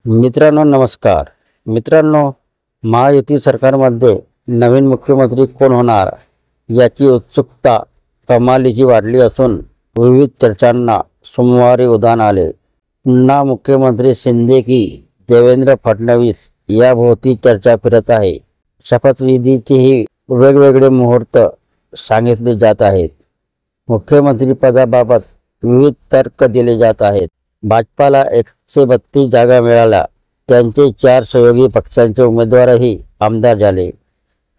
मित्रांनो नमस्कार. मित्रांनो, महायुती सरकारमध्ये नवीन मुख्यमंत्री कोण होणार याची उत्सुकता कमालीची वाढली असून विविध चर्चांना सोमवारी उधाण आले. पुन्हा मुख्यमंत्री शिंदे की देवेंद्र फडणवीस याभोवती चर्चा फिरत आहे. शपथविधीचेही वेगवेगळे मुहूर्त सांगितले जात आहेत. मुख्यमंत्री पदाबाबत विविध तर्क दिले जात आहेत. भाजपाला 132 जागा मिळाल्या. त्यांचे 4 सहयोगी पक्षांचे उमेदवारही आमदार झाले.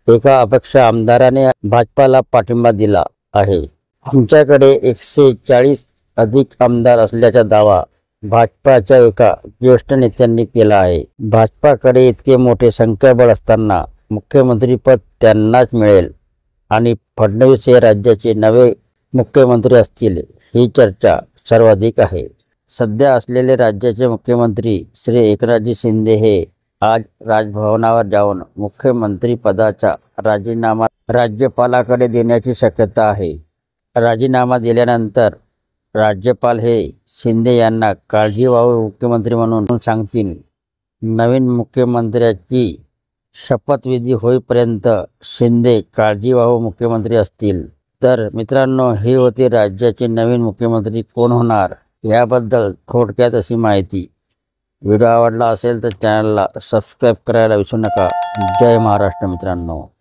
एका अपक्ष आमदाराने भाजपाला पाठिंबा दिला आहे. आमच्याकडे 140 अधिक आमदार असल्याचा दावा भाजपाच्या एका ज्येष्ठ नेत्यांनी केला आहे. भाजपाकडे इतके मोठे संख्याबळ असताना मुख्यमंत्रीपद त्यांनाच मिळेल आणि फडणवीस हे राज्याचे नवे मुख्यमंत्री असतील ही चर्चा सर्वाधिक आहे. सध्या असलेले राज्याचे मुख्यमंत्री श्री एकनाथजी शिंदे हे आज राजभवनावर जाऊन मुख्यमंत्री पदाचा राजीनामा राज्यपालाकडे देण्याची शक्यता आहे. राजीनामा दिल्यानंतर राज्यपाल हे शिंदे यांना काळजीवाहू मुख्यमंत्री म्हणून सांगतील. नवीन मुख्यमंत्र्याची शपथविधी होईपर्यंत शिंदे काळजीवाहू मुख्यमंत्री असतील. तर मित्रांनो, ही होती राज्याचे नवीन मुख्यमंत्री कोण होणार याबद्दल थोडक्यात अशी माहिती. व्हिडिओ आवडला असेल तर चॅनलला सबस्क्राईब करायला विसरू नका. जय महाराष्ट्र मित्रांनो.